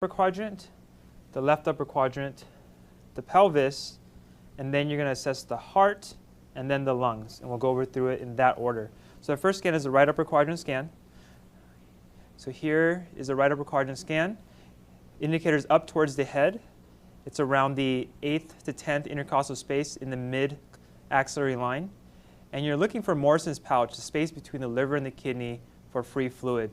upper quadrant, the left upper quadrant, the pelvis, and then you're going to assess the heart and then the lungs. And we'll go over through it in that order. So the first scan is the right upper quadrant scan. So here is the right upper quadrant scan. Indicators up towards the head. It's around the 8th to 10th intercostal space in the mid-axillary line. And you're looking for Morison's pouch, the space between the liver and the kidney, for free fluid.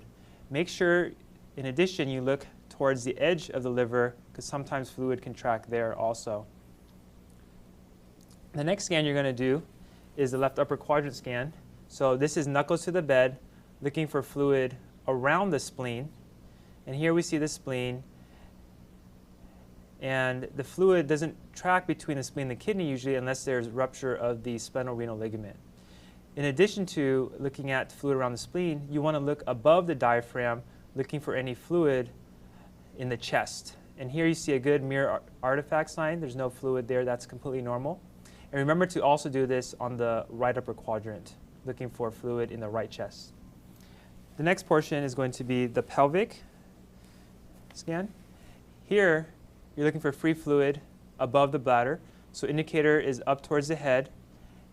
Make sure, in addition, you look towards the edge of the liver, because sometimes fluid can track there also. The next scan you're going to do is the left upper quadrant scan. So this is knuckles to the bed, looking for fluid around the spleen. And here we see the spleen. And the fluid doesn't track between the spleen and the kidney usually unless there's rupture of the splenorenal ligament. In addition to looking at fluid around the spleen, you want to look above the diaphragm, looking for any fluid in the chest. And here you see a good mirror artifact sign. There's no fluid there. That's completely normal. And remember to also do this on the right upper quadrant, looking for fluid in the right chest. The next portion is going to be the pelvic scan. Here, you're looking for free fluid above the bladder. So indicator is up towards the head.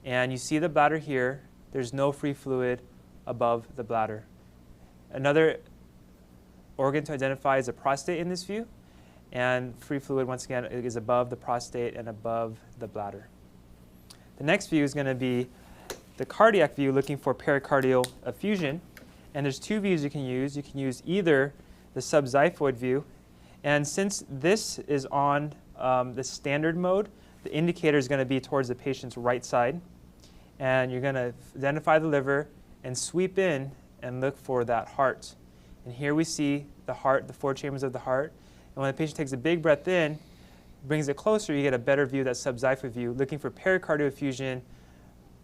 And you see the bladder here. There's no free fluid above the bladder. Another organ to identify is the prostate in this view. And free fluid, once again, is above the prostate and above the bladder. The next view is going to be the cardiac view, looking for pericardial effusion. And there's two views you can use. You can use either the subxiphoid view. And since this is on the standard mode, the indicator is going to be towards the patient's right side. And you're going to identify the liver and sweep in and look for that heart. And here we see the heart, the 4 chambers of the heart. And when the patient takes a big breath in, brings it closer, you get a better view, that subxiphoid view, looking for pericardial effusion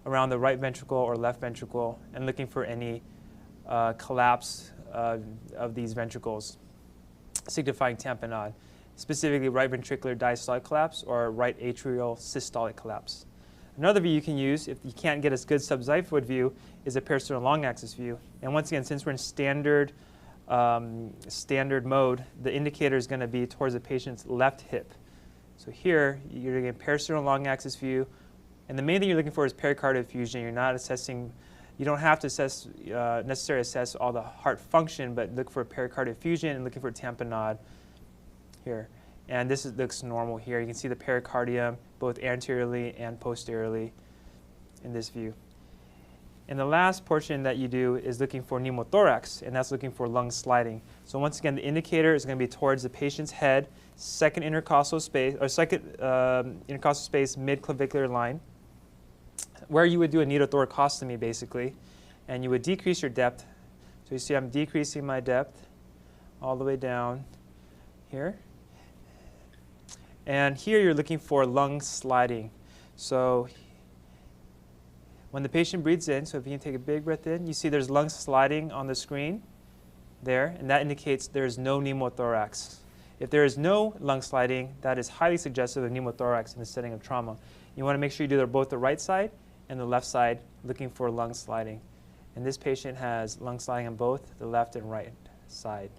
around the right ventricle or left ventricle, and looking for any collapse of these ventricles, signifying tamponade, specifically right ventricular diastolic collapse or right atrial systolic collapse. Another view you can use, if you can't get a good subxiphoid view, is a peritoneal long axis view. And once again, since we're in standard mode, the indicator is going to be towards the patient's left hip. So here, you're going to get peritoneal long axis view. And the main thing you're looking for is pericardial effusion. You're not assessing, you don't have to necessarily assess all the heart function, but look for pericardial effusion and looking for tamponade here. And this looks normal here. You can see the pericardium both anteriorly and posteriorly in this view. And the last portion that you do is looking for pneumothorax, and that's looking for lung sliding. So once again, the indicator is going to be towards the patient's head, second intercostal space, mid-clavicular line, where you would do a needle-thoracostomy basically, and you would decrease your depth. So you see I'm decreasing my depth all the way down here. And here you're looking for lung sliding. So when the patient breathes in, so if you can take a big breath in, you see there's lung sliding on the screen there, and that indicates there's no pneumothorax. If there is no lung sliding, that is highly suggestive of pneumothorax in the setting of trauma. You want to make sure you do both the right side and the left side, looking for lung sliding. And this patient has lung sliding on both the left and right side.